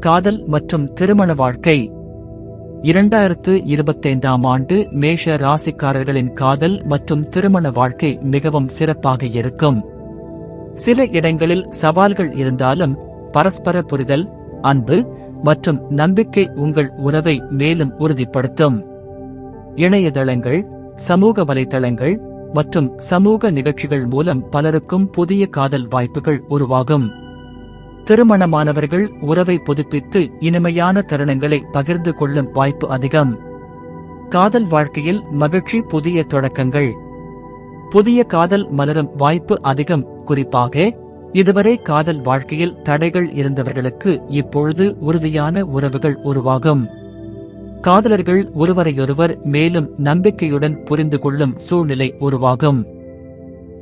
காதல் மற்றும் திருமண வாழ்க்கை 2025ஆம் ஆண்டு மேஷ ராசிக்காரர்களின் காதல் மற்றும் திருமண வாழ்க்கை மிகவும் சிறப்பாக இருக்கும். சில இடங்களில் சவால்கள் இருந்தாலும் பரஸ்பர புரிதல், அன்பு மற்றும் நம்பிக்கை உங்கள் உறவை மேலும் உறுதிப்படுத்தும். இணையதளங்கள், சமூக வலைதளங்கள் மற்றும் சமூக நிகழ்ச்சிகள் மூலம் பலருக்கும் புதிய காதல் வாய்ப்புகள் உருவாகும். திருமணமானவர்கள் உறவை புதுப்பித்து இனிமையான தருணங்களை பகிர்ந்து கொள்ளும் வாய்ப்பு அதிகம். காதல் வாழ்க்கையில் மகிழ்ச்சி, புதிய தொடக்கங்கள், புதிய காதல் மலரும் வாய்ப்பு அதிகம். குறிப்பாக இதுவரை காதல் வாழ்க்கையில் தடைகள் இருந்தவர்களுக்கு இப்பொழுது உறுதியான உறவுகள் உருவாகும். காதலர்கள் ஒருவரையொருவர் மேலும் நம்பிக்கையுடன் புரிந்து கொள்ளும் சூழ்நிலை உருவாகும்.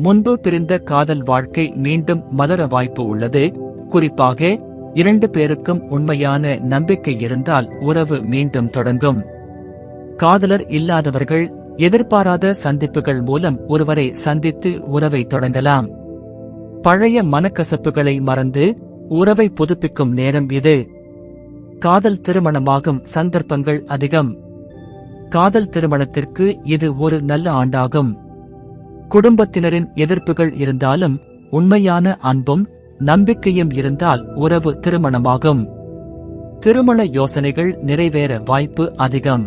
முன்பு பிரிந்த காதல் வாழ்க்கை மீண்டும் மலர வாய்ப்பு உள்ளது. குறிப்பாக 2 பேருக்கும் உண்மையான நம்பிக்கை இருந்தால் உறவு மீண்டும் தொடங்கும். காதலர் இல்லாதவர்கள் எதிர்பாராத சந்திப்புகள் மூலம் ஒருவரை சந்தித்து உறவை தொடங்கலாம். பழைய மனக்கசப்புகளை மறந்து உறவை புதுப்பிக்கும் நேரம் இது. காதல் திருமணமாகும் சந்தர்ப்பங்கள் அதிகம். காதல் திருமணத்திற்கு இது ஒரு நல்ல ஆண்டாகும். குடும்பத்தினரின் எதிர்ப்புகள் இருந்தாலும் உண்மையான அன்பும் நம்பிக்கையும் இருந்தால் உறவு திருமணமாகும். திருமண யோசனைகள் நிறைவேற வாய்ப்பு அதிகம்.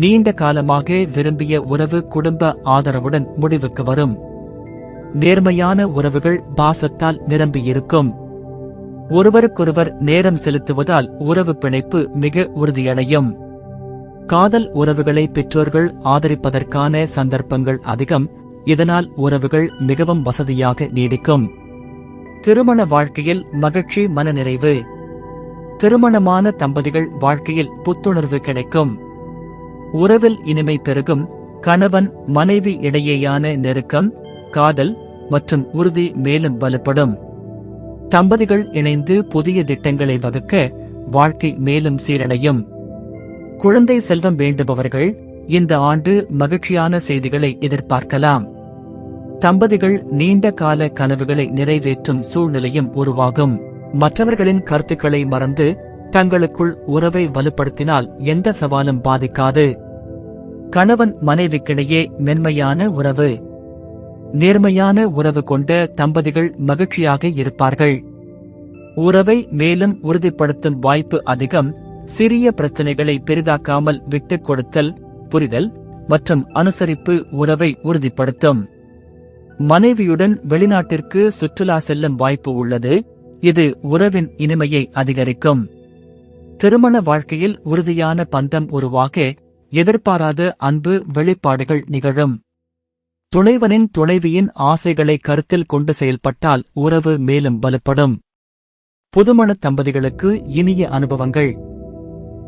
நீண்ட காலமாக விரும்பிய உறவு குடும்ப ஆதரவுடன் முடிவுக்கு வரும். நேர்மையான உறவுகள் பாசத்தால் நிரம்பியிருக்கும். ஒருவருக்கொருவர் நேரம் செலுத்துவதால் உறவு பிணைப்பு மிக உறுதியடையும். காதல் உறவுகளை பெற்றோர்கள் ஆதரிப்பதற்கான சந்தர்ப்பங்கள் அதிகம். இதனால் உறவுகள் மிகவும் வசதியாக நீடிக்கும். திருமண வாழ்க்கையில் மகிழ்ச்சி, மனநிறைவு. திருமணமான தம்பதிகள் வாழ்க்கையில் புத்துணர்வு கிடைக்கும். உறவில் இனிமை பெருகும். கணவன் மனைவி இடையேயான நெருக்கம், காதல் மற்றும் உறுதி மேலும் வலுப்படும். தம்பதிகள் இணைந்து புதிய திட்டங்களை வகுக்க வாழ்க்கை மேலும் சீரடையும். குழந்தை செல்வம் வேண்டுபவர்கள் இந்த ஆண்டு மகிழ்ச்சியான செய்திகளை எதிர்பார்க்கலாம். தம்பதிகள் நீண்ட கால கனவுகளை நிறைவேற்றும் சூழ்நிலையும் உருவாகும். மற்றவர்களின் கருத்துக்களை மறந்து தங்களுக்குள் உறவை வலுப்படுத்தினால் எந்த சவாலும் பாதிக்காது. கணவன் மனைவிக்கிடையே மென்மையான உறவு. நேர்மையான உறவு கொண்ட தம்பதிகள் மகிழ்ச்சியாக இருப்பார்கள். உறவை மேலும் உறுதிப்படுத்தும் வாய்ப்பு அதிகம். சிறிய பிரச்சனைகளை பெரிதாக்காமல் விட்டுக் கொடுத்தல், புரிதல் மற்றும் அனுசரிப்பு உறவை உறுதிப்படுத்தும். மனைவியுடன் வெளிநாட்டிற்கு சுற்றுலா செல்லும் வாய்ப்பு உள்ளது. இது உறவின் இனிமையை அதிகரிக்கும். திருமண வாழ்க்கையில் உறுதியான பந்தம் உருவாக எதிர்பாராத அன்பு வெளிப்பாடுகள் நிகழும். துணைவனின் துணைவியின் ஆசைகளை கருத்தில் கொண்டு செயல்பட்டால் உறவு மேலும் வலுப்படும். புதுமண தம்பதிகளுக்கு இனிய அனுபவங்கள்.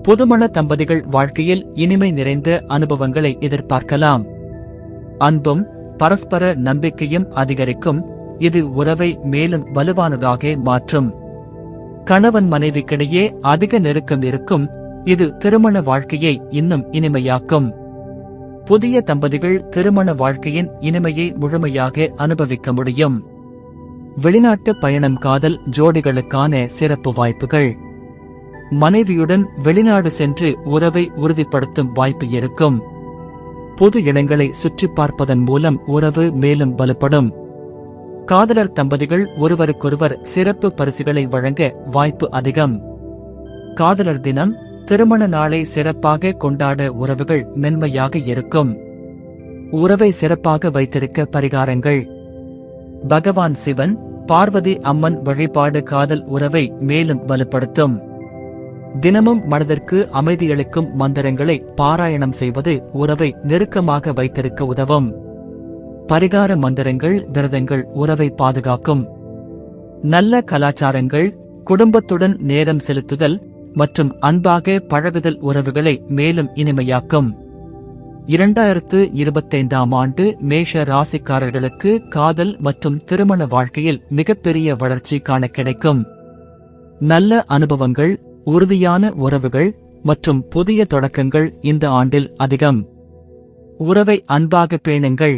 புதுமண தம்பதிகள் வாழ்க்கையில் இனிமை நிறைந்த அனுபவங்களை எதிர்பார்க்கலாம். அன்பும் பரஸ்பர நம்பிக்கையும் அதிகரிக்கும். இது உறவை மேலும் வலுவானதாக மாற்றும். கணவன் மனைவிக்கிடையே அதிக நெருக்கம் இருக்கும். இது திருமண வாழ்க்கையை இன்னும் இனிமையாக்கும். புதிய தம்பதிகள் திருமண வாழ்க்கையின் இனிமையை முழுமையாக அனுபவிக்க முடியும். வெளிநாட்டு பயணம். காதல் ஜோடிகளுக்கான சிறப்பு வாய்ப்புகள். மனைவியுடன் வெளிநாடு சென்று உறவை உறுதிப்படுத்தும் வாய்ப்பு இருக்கும். பொது இடங்களை சுற்றி பார்ப்பதன் மூலம் உறவு மேலும் வலுப்படும். காதலர் தம்பதிகள் ஒருவருக்கொருவர் சிறப்பு பரிசுகளை வழங்க வாய்ப்பு அதிகம். காதலர் தினம், திருமண நாளை சிறப்பாக கொண்டாட உறவுகள் மென்மையாக இருக்கும். உறவை சிறப்பாக வைத்திருக்க பரிகாரங்கள். பகவான் சிவன், பார்வதி அம்மன் வழிபாடு காதல் உறவை மேலும் வலுப்படுத்தும். தினமும் மனதிற்கு அமைதியளிக்கும் மந்திரங்களை பாராயணம் செய்வது உறவை நெருக்கமாக வைத்திருக்க உதவும். பரிகார மந்திரங்கள், விரதங்கள் உறவை பாதுகாக்கும். நல்ல கலாச்சாரங்கள், குடும்பத்துடன் நேரம் செலுத்துதல் மற்றும் அன்பாக பழகுதல் உறவுகளை மேலும் இனிமையாக்கும். 2025ஆம் ஆண்டு மேஷ ராசிக்காரர்களுக்கு காதல் மற்றும் திருமண வாழ்க்கையில் மிகப்பெரிய வளர்ச்சி காண கிடைக்கும். நல்ல அனுபவங்கள், உறுதியான உறவுகள் மற்றும் புதிய தொடக்கங்கள் இந்த ஆண்டில் அதிகம். உறவை அன்பாக பேணுங்கள்.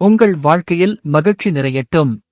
உங்கள் வாழ்க்கையில் மகிழ்ச்சி நிறையட்டும்.